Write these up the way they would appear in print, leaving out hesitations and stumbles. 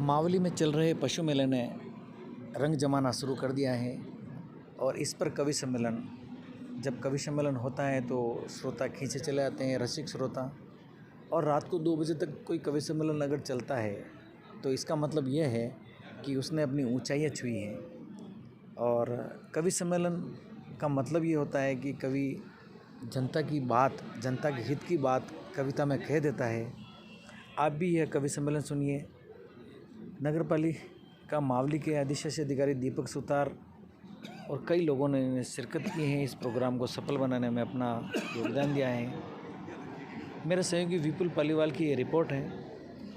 मावली में चल रहे पशु मेले ने रंग जमाना शुरू कर दिया है और इस पर कवि सम्मेलन, जब कवि सम्मेलन होता है तो श्रोता खींचे चले आते हैं, रसिक श्रोता। और रात को 2 बजे तक कोई कवि सम्मेलन अगर चलता है तो इसका मतलब यह है कि उसने अपनी ऊंचाइयां छुई हैं। और कवि सम्मेलन का मतलब ये होता है कि कवि जनता की बात, जनता के हित की बात कविता में कह देता है। आप भी यह कवि सम्मेलन सुनिए। नगर पालिका मावली के अधिशासी अधिकारी दीपक सुतार और कई लोगों ने शिरकत की है। इस प्रोग्राम को सफल बनाने में अपना योगदान दिया है। मेरे सहयोगी विपुल पालीवाल की ये रिपोर्ट है,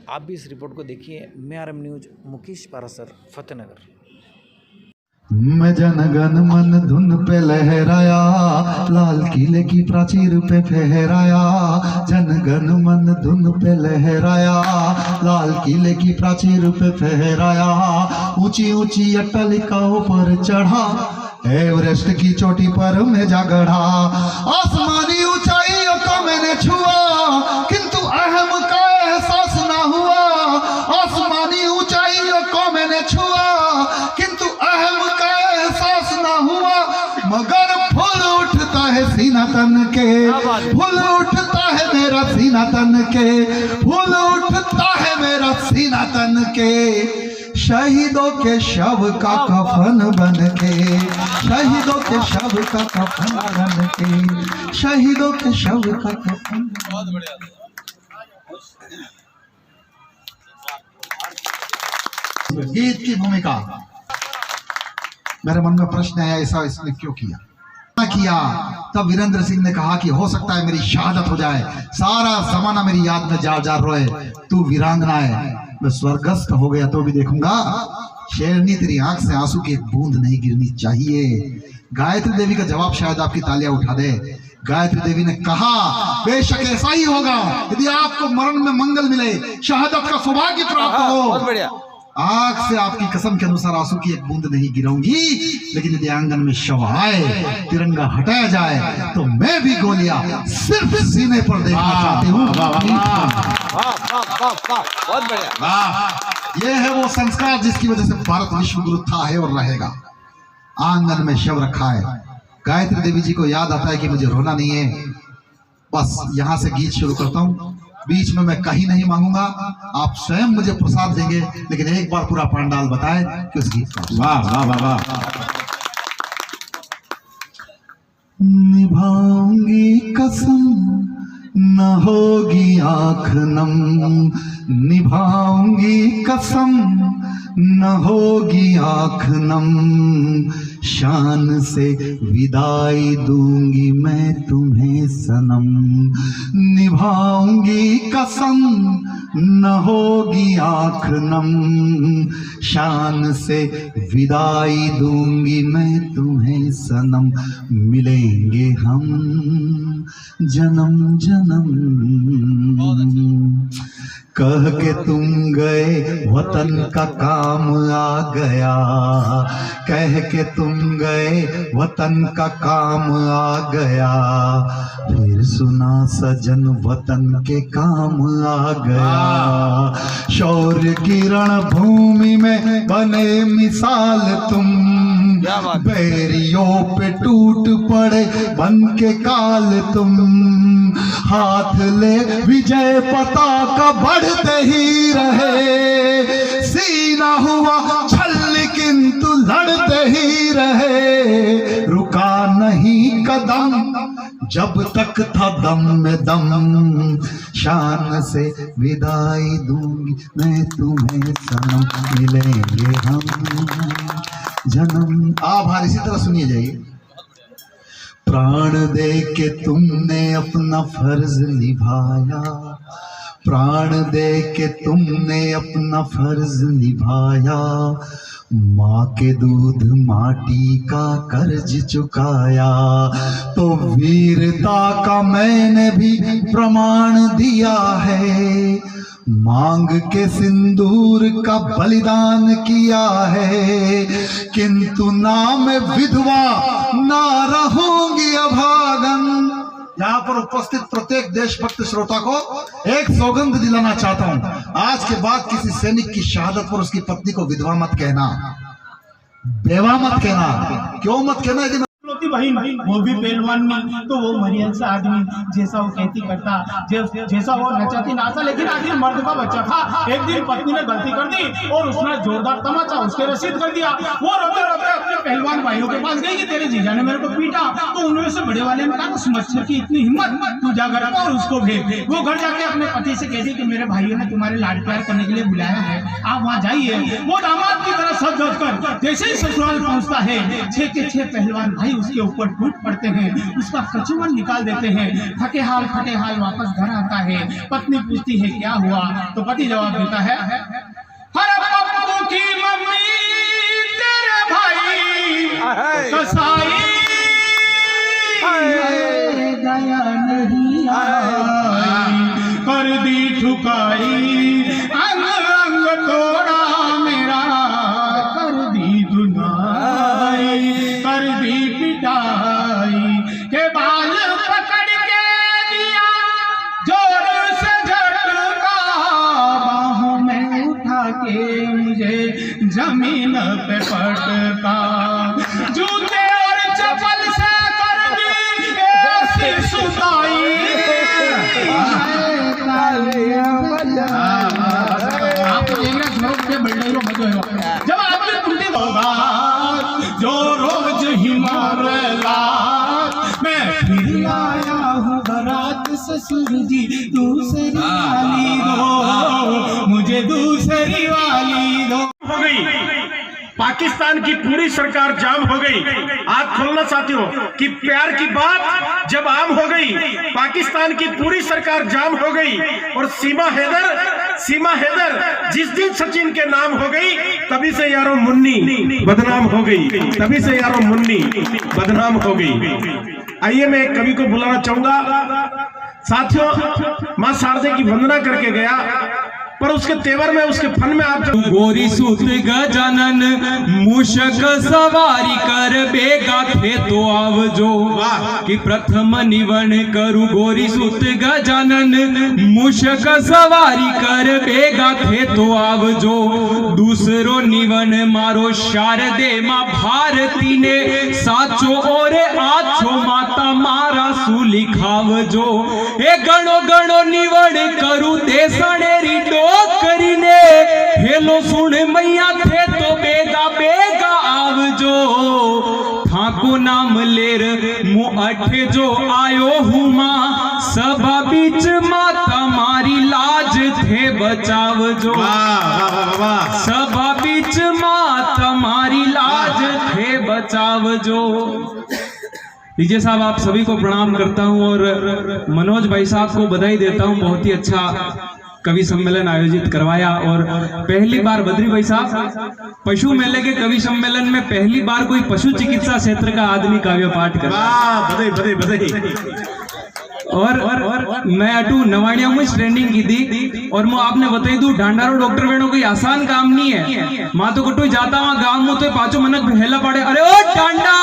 आप भी इस रिपोर्ट को देखिए। मैं RM न्यूज़ मुकेश पारासर, फतेहनगर। मैं जनगण मन धुन पे लहराया, लाल किले की प्राचीर पे फहराया। जनगण मन धुन पे लहराया, लाल किले की प्राचीर पे फहराया। ऊंची ऊंची अट्टालिकाओं पर चढ़ा, एवरेस्ट की चोटी पर मैं जा गढ़ा। आसमानी ऊंचाइयों को मैंने छुआ, किंतु अहम का एहसास ना हुआ। आसमानी ऊंचाइयों को मैंने छुआ, किंतु अहम का एहसास ना हुआ। मगर फूल उठता है सीना तन के, फूल उठता है मेरा सीना तन के, फूल उठता है मेरा सीना तन के। शहीदों के शव का कफन बन के, शहीदों के शव का कफन बन के, शहीदों के शव का कफन। बहुत बढ़िया। गीत की भूमिका, मेरे मन में प्रश्न है, ऐसा इसने क्यों किया? तब वीरेंद्र सिंह ने कहा कि हो सकता है मेरी शहादत हो जाए, सारा जमाना मेरी याद में जार जार रोए। तू वीरांगना है, मैं स्वर्गस्थ हो गया तो भी देखूंगा। शेरनी तेरी आंख से आंसू की एक बूंद नहीं गिरनी चाहिए। गायत्री देवी का जवाब शायद आपकी तालियां उठा दे। गायत्री देवी ने कहा, बेशक ऐसा ही होगा यदि आपको मरण में मंगल मिले, शहादत का सौभाग्य प्राप्त हो। बहुत बढ़िया। आंख से आपकी कसम के अनुसार आंसू की एक बूंद नहीं गिराऊंगी, लेकिन यदि आंगन में शव आए, तिरंगा हटाया जाए, तो मैं भी गोलियां सिर्फ सीने पर देखना चाहती हूँ। बहुत बढ़िया। ये है वो संस्कार जिसकी वजह से भारत विश्व गुरु था, है और रहेगा। आंगन में शव रखा है। गायत्री देवी जी को याद आता है कि मुझे रोना नहीं है। बस यहाँ से गीत शुरू करता हूँ। बीच में मैं कहीं नहीं मांगूंगा, आप स्वयं मुझे प्रसाद देंगे, लेकिन एक बार पूरा पंडाल बताए कि उस गीत का। वाह वाह वाह वाह। निभाऊंगी कसम न होगी आँख नम, निभाऊंगी कसम न होगी आँख नम। शान से विदाई दूंगी मैं तुम्हें सनम, निभाऊंगी कसम न होगी आँख नम। शान से विदाई दूंगी मैं तुम्हें सनम। मिलेंगे हम जन्म जन्म, कह के तुम गए वतन का काम आ गया, कह के तुम गए वतन का काम आ गया। फिर सुना सजन वतन के काम आ गया। शौर्य की रणभूमि में बने मिसाल तुम, बैरियों पे टूट पड़े बन के काल तुम। हाथ ले विजय पताका बढ़ते ही रहे, सीना हुआ छल किंतु लड़ते ही रहे। रुका नहीं कदम जब तक था दम में दम। शान से विदाई दूंगी मैं तुम्हें सनम। मिलेंगे हम जन्म। आभार। इसी तरह सुनिए जाइए। प्राण दे के तुमने अपना फर्ज निभाया, प्राण दे के तुमने अपना फर्ज निभाया। माँ के दूध माटी का कर्ज चुकाया, तो वीरता का मैंने भी प्रमाण दिया है। मांग के सिंदूर का बलिदान किया है, किंतु नाम विधवा ना रहूंगी अभागन। यहाँ पर उपस्थित प्रत्येक देशभक्त श्रोता को एक सौगंध दिलाना चाहता हूँ। आज के बाद किसी सैनिक की शहादत पर उसकी पत्नी को विधवा मत कहना, बेवा मत कहना। क्यों मत कहना? यदि बहन वो भी पहलवान नहीं तो वो मरियल सा आदमी, जैसा वो कहती करता, जैसा वो नचाती नाचा, लेकिन आखिर मर्द का बच्चा था। एक दिन पत्नी ने गलती कर दी और उसने जोरदार तमाचा उसके रसीद कर दिया। वो रोते रोते अपने पहलवान भाइयों के पास गई कि तेरे जीजा ने मेरे को पीटा। तो उनमें से बड़े वाले ने कहा, उस मच्छर की इतनी हिम्मत, तू जा घर और उसको भेज। वो घर जाके अपने पति से कहती कि मेरे भाइयों ने तुम्हारे लाड प्यार करने के लिए बुलाया है, आप वहाँ जाइए। वो दामाद की तरह सज धज कर जैसे ही ससुराल पहुँचता है, 6 के 6 पहलवान भाई उसके ऊपर टूट पड़ते हैं, उसका कचुमन निकाल देते हैं। थके हाल फटे हाल वापस घर आता है। पत्नी पूछती है क्या हुआ, तो पति जवाब देता है, हर पप्पू की मम्मी तेरे भाई कसाई दया नहीं आई, कर दी ठुकाई, अंग अंग तोड़ा मेरा, कर दी धुनाई, कर दी पिटाई, के बाल पकड़ के दिया जोर से झटका, बाहों में उठा के मुझे जमीन पे पटका, जूते और चप्पल से कर दी ऐसी सुताई। जब आपने कुंडी होगा जो रोज हिमालय मैं फिर आया हूँ बारात ससुर जी, दूसरी वाली दो मुझे, दूसरी वाली दो। हो गई, पाकिस्तान की पूरी सरकार जाम हो गई। आँख खोलना चाहती हो कि प्यार की बात जब आम हो गई, पाकिस्तान की पूरी सरकार जाम हो गई और सीमा हैदर जिस दिन सचिन के नाम हो गई, तभी से यारों मुन्नी बदनाम हो गई, तभी से यारों मुन्नी बदनाम हो गई। आइए मैं एक कवि को बुलाना चाहूंगा। साथियों, मां शारदे की वंदना करके गया, पर उसके तेवर में, उसके फन में आप गोरी सूत गजानन मूषक सवारी कर बेगा थे तो आवजो, कि प्रथम निवन करू गोरी सूत गजानन मूषक सवारी कर बेगा थे तो आवजो, दूसरो निवन मारो शारदे मां भारती ने, साचो ओरे आछो माता मारा सुली खावजो, ए गणो गणो निवन करू देसणेरी કરીને हेलो सुन मैया थे तो बेगा बेगा आवजो, थाको नाम लेर मुँह अठे जो आयो हूँ माँ, सभा बीच माँ तुम्हारी लाज थे बचावजो, सभा बीच माँ तुम्हारी लाज थे बचावजो। डीजे साहब, आप सभी को प्रणाम करता हूं और मनोज भाई साहब को बधाई देता हूं। बहुत ही अच्छा कवि सम्मेलन आयोजित करवाया और पहली बार बद्री भाई साहब पशु मेले के कवि सम्मेलन में पहली बार कोई पशु चिकित्सा क्षेत्र का आदमी काव्य पाठ कर रहा है। बधाई बधाई। और मैं अटू नवाणिया में ट्रेनिंग की थी और मैं आपने बताई दू ढांडारो डॉक्टर बहनों कोई आसान काम नहीं है। माँ तो कटू जाता वहां गांव में तो पांचों मनक हेला पड़े, अरे ओ टांडा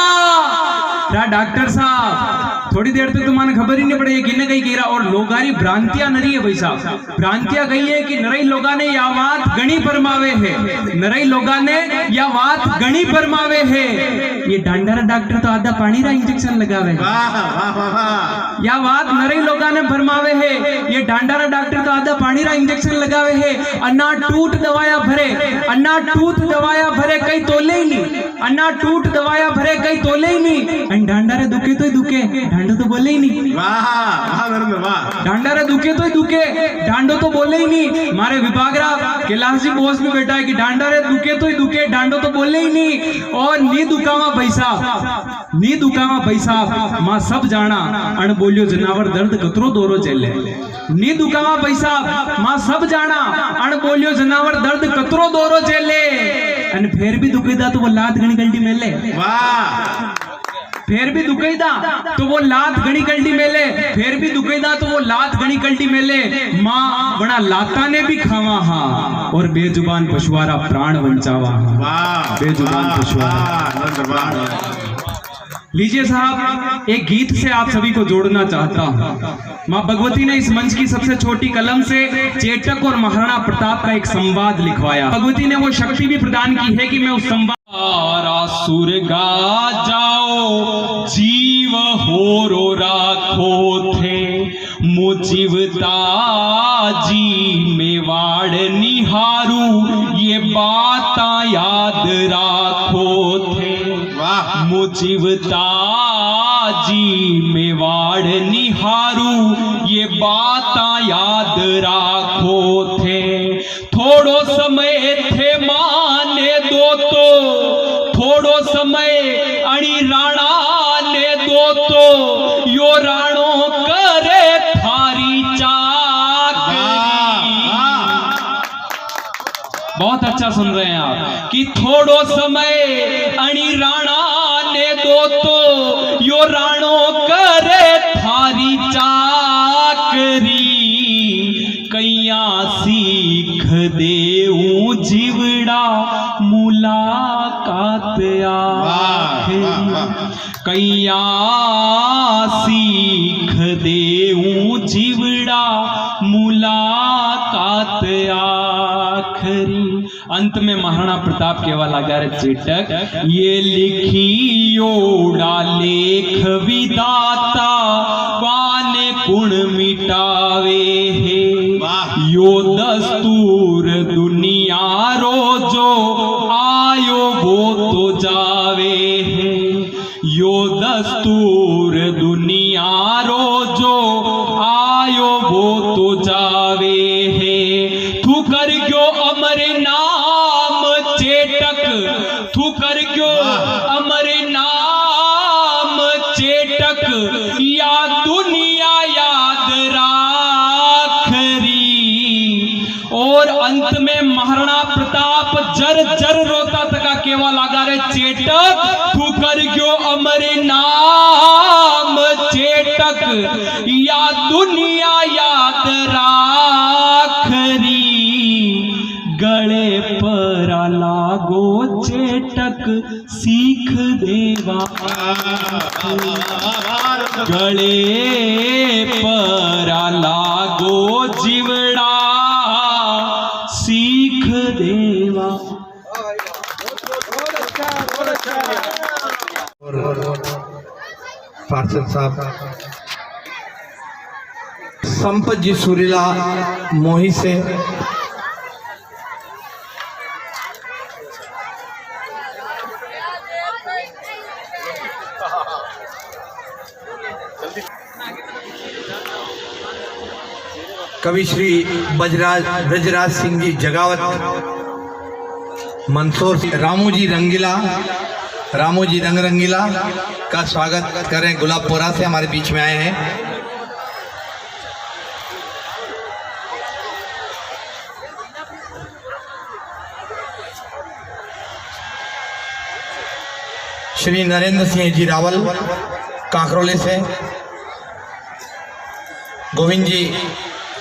डॉक्टर साहब, थोड़ी देर तक तुम्हारे खबर ही नहीं पड़ेगी किन्ने कहीं गिरा। और लोगारी भ्रांतियां नरी है भाई साहब, भ्रांतियां कही है कि नरई लोगा ने या बात गणी फरमावे है, नरई लोगा ने या बात गणी फरमावे है। ये डांडारा डॉक्टर तो आधा पानी रा इंजेक्शन लगावे, या बात नरई लोगा ने फरमावे है। ये डांडारा डॉक्टर तो आधा पानी रा इंजेक्शन लगावे है। अन्ना टूट दवाया भरे, अन्ना टूट दवाया भरे कई तोले ही नहीं, अन्ना टूट दवाया भरे कई तोले ही नहीं। डांडारे दुखे तो ही दुखे, डांडो तो बोले ही नहीं। डांडारे दुखे तो ही दुखे, डांडो तो बोले ही नहीं। हमारे विभागरा कैलाश जी बोस में बैठा है कि डांडारे दुखे तो ही दुखे, डांडो तो बोले ही नहीं। और नी दुकावा पैसा, नी दुकावा पैसा मां सब जाना, अण बोलियो जनावर दर्द कतरो दोरो चले। नी दुकावा पैसा मां सब जाना, अण बोलियो जनावर दर्द कतरो दोरो चले। अन फिर भी दुखेदा तो वो लात गणी गल्टी मेले, फिर भी दुखेदा तो वो लात गणी गल्टी मेले, फिर भी दुखेदा तो वो लात गणी गल्टी मेले। माँ बड़ा लाता ने भी खावा हा और बेजुबान पशुआरा प्राण बचावा हा। बेजुबान पशुआरा। लीजिए साहब, एक गीत से आप सभी को जोड़ना चाहता हूँ। माँ भगवती ने इस मंच की सबसे छोटी कलम से चेटक और महाराणा प्रताप का एक संवाद लिखवाया। भगवती ने वो शक्ति भी प्रदान की है कि मैं उस संवाद सुर गा जाओ जीव होरो राखो थे मुजीवता जी मेवाड़ निहारू ये बात याद राखो थे मुजीवता जी मेवाड़ निहारू ये बात याद राखो थे। थोड़ो समय थे माने दो तो थोड़ो समय अणी राणा ने दो तो यो राणो करे थारी चाकरी। बहुत अच्छा सुन रहे हैं आप कि थोड़ो समय अणी राणा ने दो तो यो राणो करे थारी चाकरी। कैया सीख देऊ जीवड़ा मुलाकात आखिरी। कैया सीख देऊ जीवड़ा मुलाकात आखिरी। अंत में महाराणा प्रताप केवल अगर चेटक ये लिखियोड़ा लेख विदाता वाने कुण मिटावे है यो दस्तूर दुनिया रोजो आयो वो तो जावे है यो दस्तूर दुनिया रोजो आयो वो तो जावे है। तू कर क्यों अमर नाम चेटक तू कर क्यों अमर नाम चेटक या दुनिया याद राखरी। और अंत में महाराणा प्रताप जर जर रोता तका केवल आगारे चेटक तू कर क्यों अमर नाम चेटक या दुनिया याद राखरी। गले पर लागो चेटक सीख देवा गले पर लागो जीवड़ा सीख देवा। पार्षद साहब संपत जी सुरीला मोही से कवि श्री ब्रजराज सिंह जी जगावत मंदसौर रामू जी रंग रंगीला का स्वागत करें। गुलाबपुरा से हमारे बीच में आए हैं। श्री नरेंद्र सिंह जी रावल कांकरोली से गोविंद जी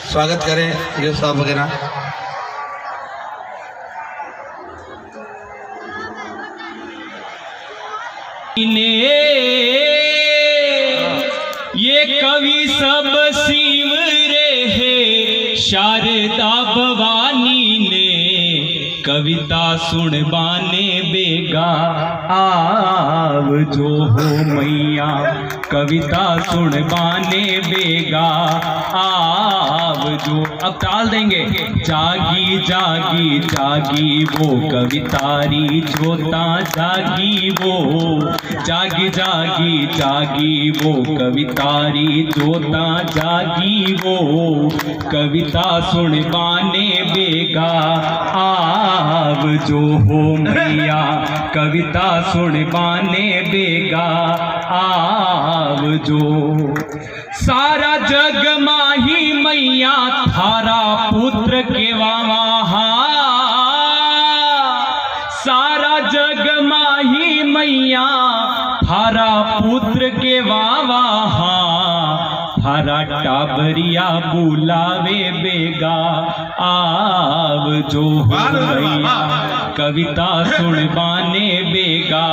स्वागत करें जो साहब वगैरह। ये कवि सब शिव रे है शारदा भवानी ने कविता सुनवाने बेगा आव जो हो मैया कविता सुनवाने बेगा आव जो। अब ताल देंगे जागी जागी जागी वो कवितारी जोता जागी वो जागी जागी जागी वो कवितारी जोता जागी वो कविता सुनवाने बेगा आव जो हो मैया कविता सुनवाने बेगा आव जो। सारा जग माही मैया थारा पुत्र के वहाँ सारा जग माही मैया थारा पुत्र के वहाँ थारा टाबरिया बुलावे बेगा आव जो मैया कविता सुनवाने बेगा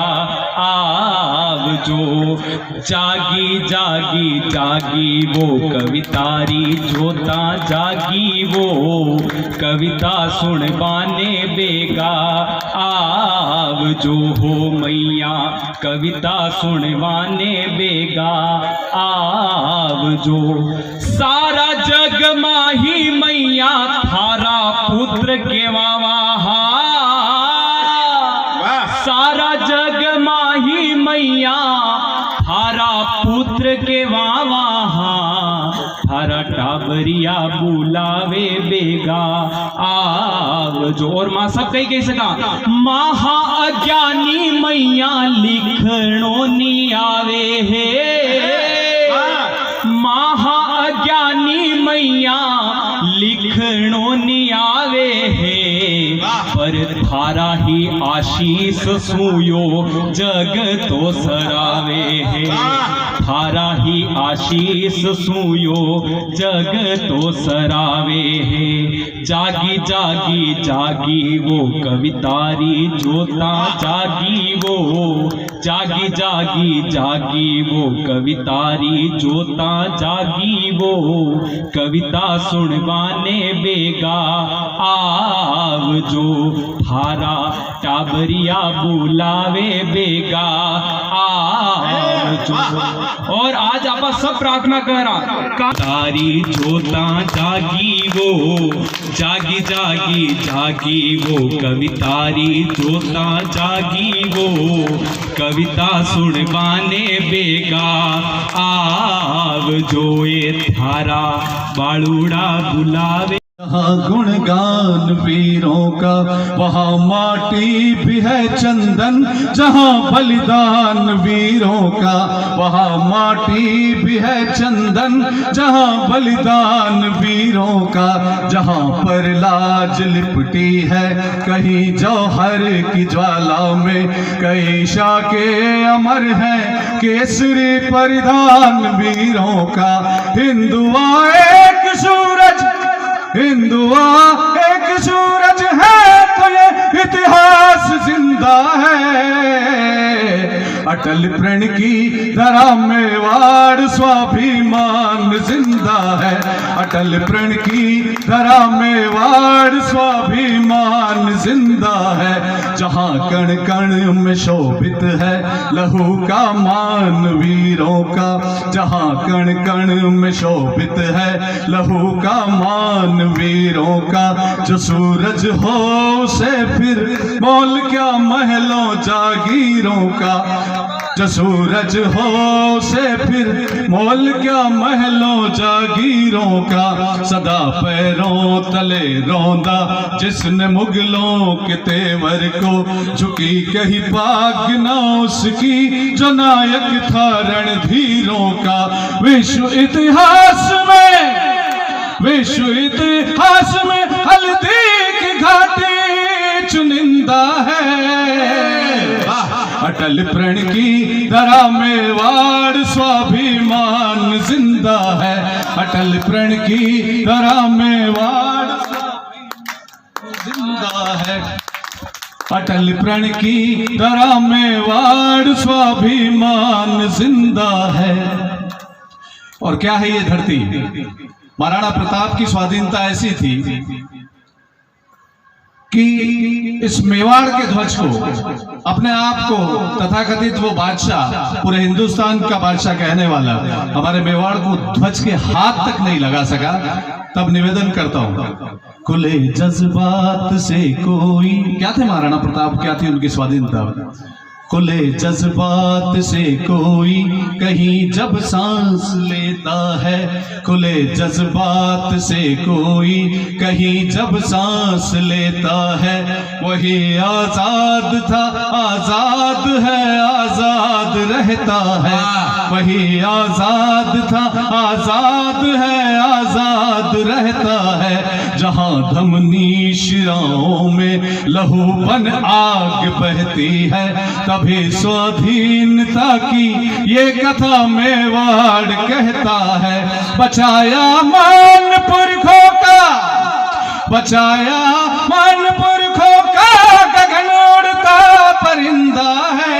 आव जो। जागी जागी जागी वो कवितारी जोता जागी वो कविता सुनवाने बेगा आव जो हो मैया कविता सुनवाने बेगा आव जो। सारा जग माही मैया थारा पुत्र के वावा सारा जग माही मैया थारा पुत्र के वावा थारा टाबरिया बुलावे बेगा आव जो। और माँ सब कही कही सका महा अज्ञानी मैया लिखणो नी आवे है महा अज्ञानी मैया लिखणो नी आवे है पर थारा ही आशीष सुयो जग तो सरावे है थारा ही आशीष सुयो जग तो सरावे है। जागी जागी जागी वो कवितारी जोता जागी वो जागी जागी जागी वो कवितारी जोता जागी वो कविता सुनवाने बेगा आव जो थारा टाबरिया बुलावे बेगा आव जो। और आज आप सब प्रार्थना कर रहा तारी जोता जागी वो जागी जागी जागी वो कवितारी जोता जागी वो कविता सुनवाने बेगा आव जो ये थारा बालूड़ा बुलावे। जहाँ गुणगान वीरों का वहाँ माटी भी है चंदन जहाँ बलिदान वीरों का वहाँ माटी भी है चंदन जहाँ बलिदान वीरों का। जहाँ पर लाज लिपटी है कहीं जौहर की ज्वाला में कई शाके अमर हैं केसरी परिधान वीरों का। हिंदुआ एक सूरज हिंदुआ एक सूरज है तो ये इतिहास जिंदा है। अटल प्रण की धरा मेवाड़ स्वाभिमान जिंदा है अटल प्रण की धरा मेवाड़ स्वाभिमान जिंदा है। जहाँ कण कण में शोभित है लहू का मान वीरों का जहाँ कण कण में शोभित है लहू का मान वीरों का। जो सूरज हो उसे फिर मोल क्या महलों जागीरों का जो सूरज हो उसे फिर मोल क्या महलों जागीरों का। सदा पैरों तले रौंदा जिसने मुगलों के तेवर को झुकी कहीं पाग न उसकी जो नायक था रणधीरों का। विश्व इतिहास में हल्दी की घाटी चुनिंदा है। अटल प्रण की धरा मेवाड़ स्वाभिमान जिंदा है अटल प्रण की धरा मेवाड़ जिंदा है अटल प्रण की धरा मेवाड़ स्वाभिमान जिंदा है। और क्या है ये धरती? महाराणा प्रताप की स्वाधीनता ऐसी थी कि इस मेवाड़ के ध्वज को अपने आप को तथाकथित वो बादशाह पूरे हिंदुस्तान का बादशाह कहने वाला हमारे मेवाड़ को ध्वज के हाथ तक नहीं लगा सका। तब निवेदन करता हूं खुले जज्बात से कोई क्या थे महाराणा प्रताप क्या थी उनकी स्वाधीनता। खुले जज्बात से कोई कहीं जब सांस लेता है खुले जज्बात से कोई कहीं जब सांस लेता है। वही आजाद था आजाद है आजाद रहता है वही आजाद था आजाद है आजाद रहता है। जहाँ धमनी शिराओं में लहू बन आग बहती है तभी स्वाधीनता की ये कथा मेवाड़ कहता है। बचाया मान पुरखों का बचाया मान पुरखों का गगन उड़ता परिंदा है।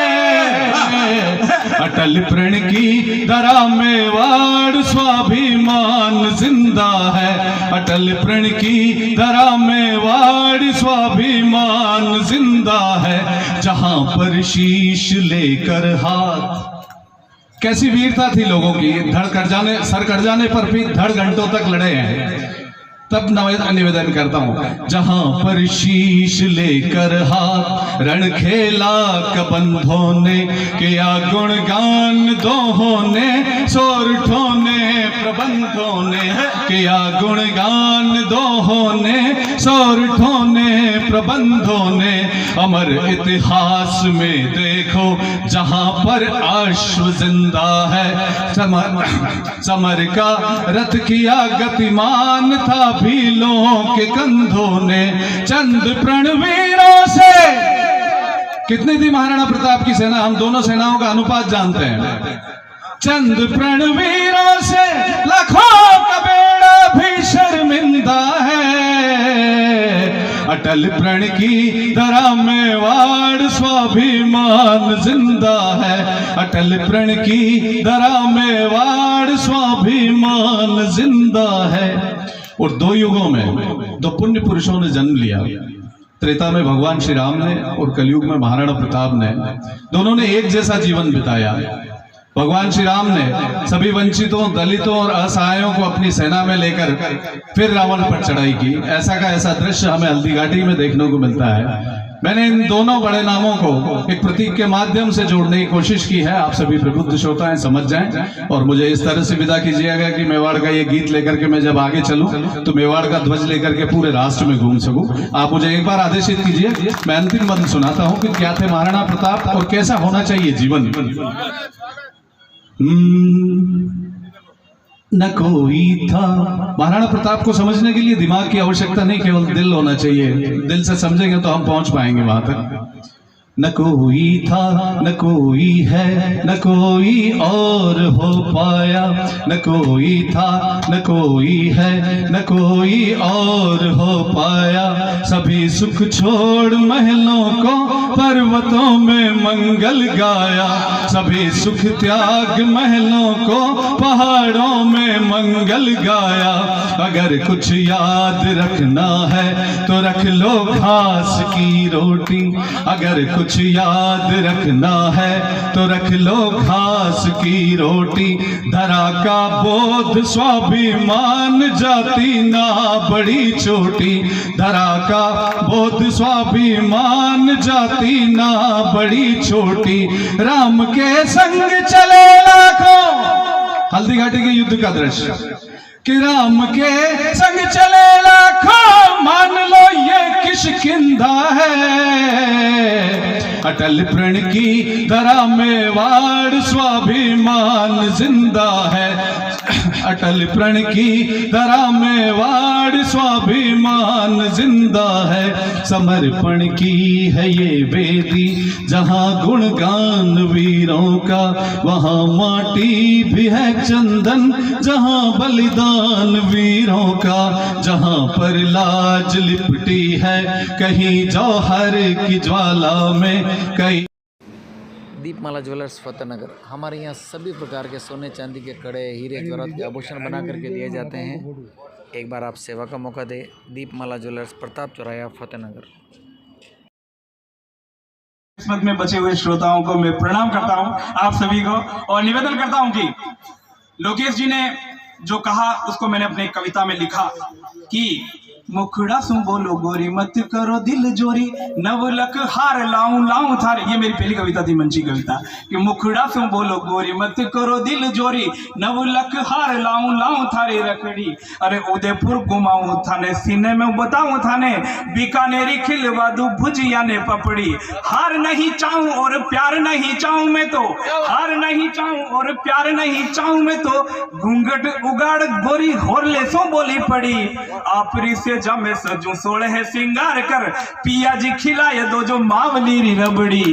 अटल प्रण की धरा में वाड़ स्वाभिमान जिंदा है। अटल प्रण की धरा में वाड़ स्वाभिमान जिंदा है। जहां पर शीश लेकर हाथ, कैसी वीरता थी लोगों की, धड़ कट जाने सर कट जाने पर भी धड़ घंटों तक लड़े हैं। तब निवेदन करता हूं, जहां पर शीश लेकर हाथ रण खेला कबंधों ने, किया गुणगान दोहों ने सोरठों ने प्रबंधों ने, किया गुणगान दोहों ने सोरठों ने प्रबंधों ने। अमर इतिहास में देखो जहां पर अश्व जिंदा है। समर का रथ किया गतिमान था भीलों के कंधों ने। चंद प्रणवीरों से, कितनी थी महाराणा प्रताप की सेना, हम दोनों सेनाओं का अनुपात जानते हैं। चंद प्रणवीरों से लाखों का बेड़ा भी शर्मिंदा है। अटल प्रण की धरा में वाड़ स्वाभिमान जिंदा है। अटल प्रण की धरा में वाड़ स्वाभिमान जिंदा है। और दो युगों में दो पुण्य पुरुषों ने जन्म लिया। त्रेता में भगवान श्री राम ने और कलयुग में महाराणा प्रताप ने। दोनों ने एक जैसा जीवन बिताया। भगवान श्री राम ने सभी वंचितों, दलितों और असहायों को अपनी सेना में लेकर फिर रावण पर चढ़ाई की। ऐसा का ऐसा दृश्य हमें हल्दी घाटी में देखने को मिलता है। मैंने इन दोनों बड़े नामों को एक प्रतीक के माध्यम से जोड़ने की कोशिश की है। आप सभी प्रबुद्ध श्रोताएं समझ जाएं और मुझे इस तरह से विदा कीजिएगा कि मेवाड़ का ये गीत लेकर के मैं जब आगे चलूं तो मेवाड़ का ध्वज लेकर के पूरे राष्ट्र में घूम सकूं। आप मुझे एक बार आदेशित कीजिए, मैं अंतिम मंत्र सुनाता हूं कि क्या थे महाराणा प्रताप और कैसा होना चाहिए जीवन। न कोई था। महाराणा प्रताप को समझने के लिए दिमाग की आवश्यकता नहीं, केवल दिल होना चाहिए। दिल से समझेंगे तो हम पहुंच पाएंगे वहां तक। न कोई था न कोई है न कोई और हो पाया। न कोई था न कोई है न कोई और हो पाया। सभी सुख छोड़ महलों को पर्वतों में मंगल गाया। सभी सुख त्याग महलों को पहाड़ों में मंगल गाया। अगर कुछ याद रखना है तो रख लो घास की रोटी। अगर कुछ याद रखना है तो रख लो घास की रोटी। धरा का बोध स्वाभिमान जाति ना बड़ी छोटी। धरा का बोध स्वाभिमान जाति ना बड़ी छोटी। राम के संग चले लाखों, हल्दी घाटी के युद्ध का दृश्य, कि राम के संग चले लाखों मान लो ये किष्किंधा है। अटल प्रण की धरा में वाड़ स्वाभिमान जिंदा है। अटल प्रण की धरा में वाड़ स्वाभिमान जिंदा है। समर्पण की है ये वेदी जहां गुणगान वीरों का। वहां माटी भी है चंदन जहां बलिदान वीरों का। जहां पर लाज लिपटी है कहीं जौहर की ज्वाला में कहीं। दीपमाला ज्वेलर्स फतेहनगर, हमारे यहाँ सभी प्रकार के सोने चांदी के कड़े, हीरे जवाहरात के आभूषण बना करके दिए जाते हैं। एक बार आप सेवा का मौका दें। दीपमाला ज्वेलर्स, प्रताप चौराहा, फतेहनगर। किस्मत में बचे हुए श्रोताओं को मैं प्रणाम करता हूं, आप सभी को, और निवेदन करता हूं कि लोकेश जी ने जो कहा उसको मैंने अपनी कविता में लिखा कि मुखड़ा सु बोलो गोरी मत करो दिल जोरी। नवलक हार लाऊं लाऊं थारे, ये मेरी पहली कविता थी, मंची कविता, कि मुखड़ा सु बोलो गोरी मत करो दिल जोरी। नवलक हार लाऊं लाऊं थारे रखड़ी। अरे उदयपुर घुमाऊं थाने, सीने में बताऊं थाने, बीकानेरी खिलवा दूं भुजिया ने पपड़ी। हार नहीं चाहूं और प्यार नहीं चाहूं मैं तो, हार नहीं चाहूं और प्यार नहीं चाहूं मैं तो। घूंघट उगाड़ गोरी होरले सो बोली पड़ी। आपरी से जब मैं सजूं सोड़े है सिंगार कर, पिया जी खिलाए दो जो मावली री रबड़ी।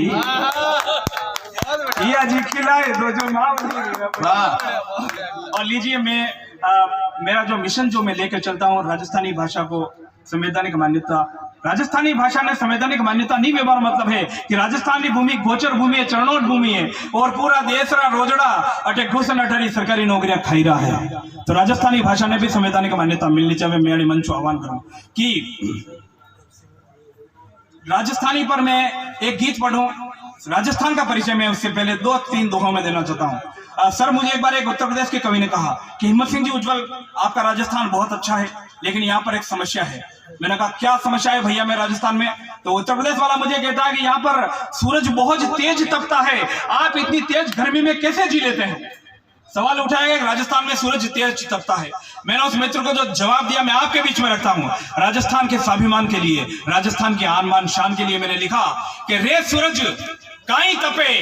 पिया जी खिलाए दो जो मावली री रबड़ी। और लीजिए, मैं मेरा जो मिशन जो मैं लेकर चलता हूँ राजस्थानी भाषा को संवैधानिक मान्यता राजस्थानी भाषा ने संवैधानिक मान्यता नहीं व्यवहार मतलब है कि राजस्थानी भूमि गोचर भूमि है, चरणोट भूमि है और पूरा देश रा रोजड़ा अटे घुसन अठारी सरकारी नौकरियां खाई रहा है। तो राजस्थानी भाषा ने भी संवैधानिक मान्यता मिलनी चाहिए। मैं मंच को आह्वान करूं कि राजस्थानी पर मैं एक गीत पढ़ूं। राजस्थान का परिचय मैं उससे पहले 2-3 दोहों में देना चाहता हूं। सर, मुझे एक बार एक उत्तर प्रदेश के कवि ने कहा कि हिम्मत सिंह जी उज्जवल, आपका राजस्थान बहुत अच्छा है लेकिन यहाँ पर एक समस्या है। मैंने कहा क्या समस्या है भैया मैं राजस्थान में? तो उत्तर प्रदेश वाला मुझे कहता है कि यहाँ पर सूरज बहुत तेज तपता है, आप इतनी तेज गर्मी में कैसे जी लेते हैं? सवाल उठाया कि राजस्थान में सूरज तेज तपता है। मैंने उस मित्र को जो जवाब दिया मैं आपके बीच में रखता हूं। राजस्थान के स्वाभिमान के लिए, राजस्थान के आन मान शान के लिए मैंने लिखा कि रे सूरज काई तपे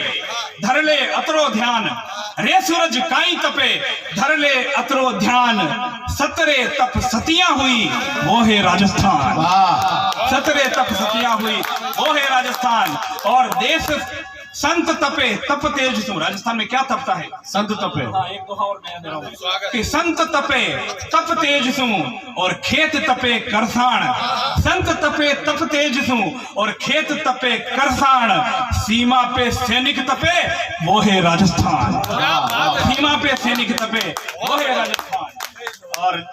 धर ले अतरो ध्यान, रे सूरज काई तपे धर ले अतरो ध्यान, सतरे तप सतियां हुई वो है राजस्थान। सतरे तप सतियां हुई वो है राजस्थान। और देश संत तपे तप तेज सु। राजस्थान में क्या तपता है? संत तपे। एक दोहा और नया दे रहा हूं कि संत तपे तप तेज सु और खेत तपे करसाण, संत तपे तप तेज सु और खेत तपे करसाण, सीमा पे सैनिक तपे वो है राजस्थान। सीमा पे सैनिक तपे वो है राजस्थान। और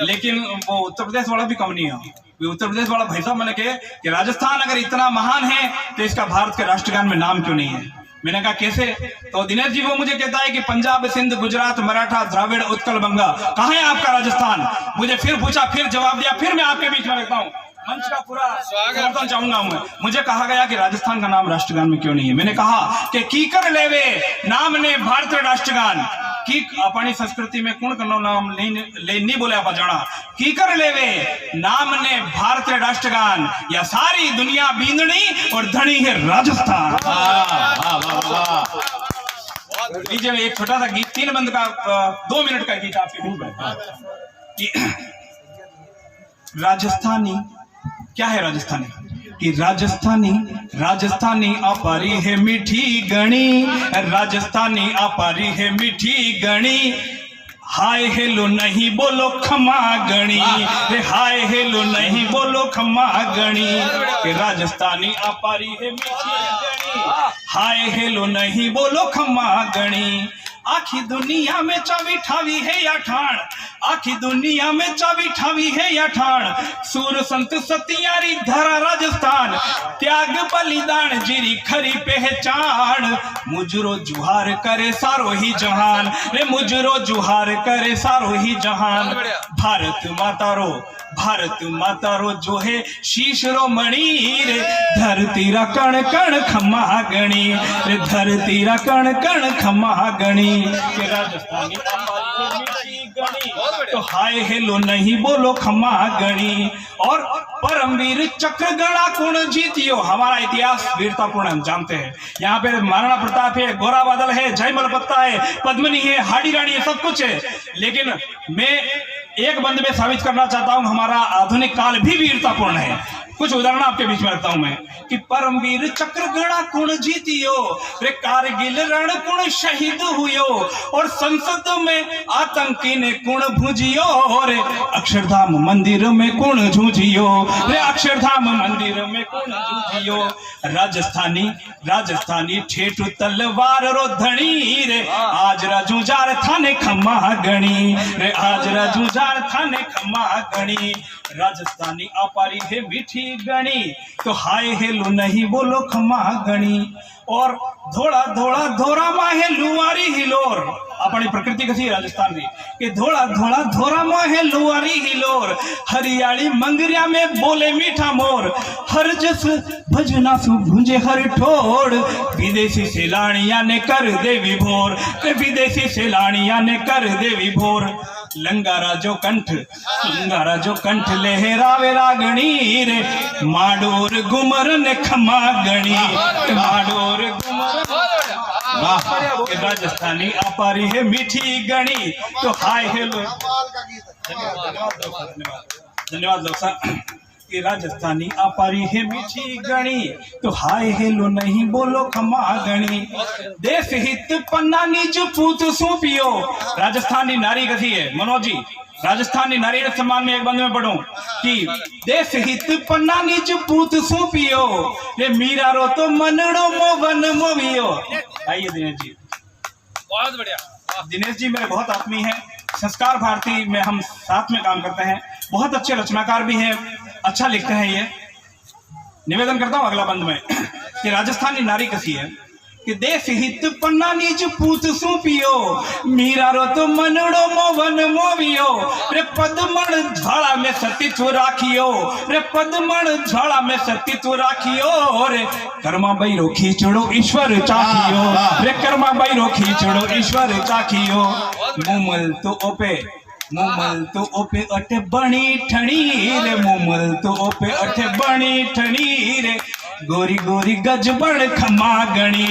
लेकिन वो उत्तर प्रदेश वाला भी कम नहीं है। उत्तर प्रदेश वाला भाई साहब मैंने कहे कि राजस्थान अगर इतना महान है तो इसका भारत के राष्ट्रगान में नाम क्यों नहीं है? मैंने कहा कैसे? तो दिनेश जी वो मुझे कहता है कि पंजाब, सिंध, गुजरात, मराठा, द्राविड़, उत्कल, बंगा, कहाँ है आपका राजस्थान? मुझे फिर पूछा, फिर जवाब दिया, फिर मैं आपके बीच में रखता हूँ। मंच का पूरा समर्थन चाहूंगा मैं। मुझे कहा गया कि राजस्थान का नाम राष्ट्रगान में क्यों नहीं है? मैंने कहा कि कीकर लेवे नाम ने भारतीय राष्ट्रगान की अपनी संस्कृति में कौन करना नाम नहीं बोले आप जाना कीकर लेवे नाम ने भारतीय राष्ट्रगान, या सारी दुनिया बींदनी और धनी है राजस्थान। लीजिए एक छोटा सा गीत, 3 बंद का 2 मिनट का गीत आपके बीच में। राजस्थानी क्या है? राजस्थानी कि राजस्थानी अपारी है मीठी गणी, राजस्थानी अपारी है मीठी गणी, हाय हेलो नहीं बोलो खमा गणी, रे हाय हेलो नहीं बोलो खमा गणी, कि राजस्थानी अपारी है मीठी गणी, हाय हेलो नहीं बोलो खमा गणी। आखी दुनिया में चावी ठावी है या ठाण, आखी दुनिया में चावी ठावी है या ठाण, सूर संत सतियारी धरा राजस्थान, त्याग बलिदान जीरी खरी पहचान, मुजरो जुहार करे सारो ही जहान, रे मुजरो जुहार करे सारो ही जहान। भारत माता रो जो है शीश रो मणि, रे धरती रा कण कण खमा गणी, रे धरती रा कण कण खमा गणी, के राजस्थानी गणी तो हाय हेलो नहीं बोलो खमा गणी। और परमवीर चक्र गणा कुण जीतियो, हमारा इतिहास वीरतापूर्ण हम जानते हैं। यहाँ पे महाराणा प्रताप है, गोरा बादल है, जयमल पत्ता है, पद्मिनी है, हाडी रानी है, सब कुछ है। लेकिन मैं एक बंद में साबित करना चाहता हूं हमारा आधुनिक काल भी वीरतापूर्ण है। कुछ उदाहरण आपके बीच में रखता हूं मैं कि परमवीर चक्र गणा कुण जीतियो, रे कारगिल रण कुण शहीद हुयो, और संसद में आतंकी ने कुण भुजियो, रे अक्षरधाम मंदिर में कुण जूझियो, रे अक्षरधाम मंदिर में कुण जूझियो। राजस्थानी ठेठ तलवार रो धणी, रे आज राजूजार थाने खमा गणी, रे आज राजूजार थाने खमा गणी। राजस्थानी अपारी है मीठी गणी तो हाय हेलो नहीं बोलो खमा गणी। और धोड़ा धोड़ा धोरा माहे लुआरी हिलोर, अपनी प्रकृति कसी राजस्थान में कि धोड़ा धोड़ा धोरा माहे लुआरी हिलोर, हरियाली मंगरिया में बोले मीठा मोर, हर जस भजना सु भुंजे हर ठोड़, विदेशी सैलानिया ने कर दे विभोर, विदेशी सैलानिया ने कर दे विभोर। लंगारा जो कंठ लहरावे रागणी, रे माडोर गुमर ने खमा गणी, माडोर गुमर। राजस्थानी अपारी है मीठी गणी तो हाय हेलो। धन्यवाद लोग साहब। कि राजस्थानी अपारी है मीठी गणी तो हाय हेलो नहीं बोलो खमा गणी। देश हित पन्ना निज पूत सूपियो, राजस्थानी नारी कथी है मनोज जी राजस्थानी नारी सम्मान में एक बंद में पढ़ूं कि देश हित पन्ना नीच पूत सूपियो रे मीरा रो तो मनड़ो मोवन मोवियो। आइए दिनेश जी, बहुत बढ़िया। दिनेश जी मेरे बहुत आत्मीय हैं, संस्कार भारती में हम साथ में काम करते हैं, बहुत अच्छे रचनाकार भी हैं, अच्छा लिखते हैं। ये निवेदन करता हूं अगला बंद में कि राजस्थानी नारी कसी है कि देश हित पन्ना नीच पूत सूपियो मीरा रो तो मनड़ो मोवन मोवियो रे पदमण झाड़ा में सतीत्व राखियो रे पदमण झाड़ा में सतीत्व राखियो रे कर्मा बैरो खींचड़ो ईश्वर चाखियो रे कर्मा बैरो खींचड़ो ईश्वर चाखियो मुमल तो ओपे अठे बणी ठणी रे मुमल तो ओपे अठे बणी ठणी रे गोरी गोरी गजबण खमा गणी।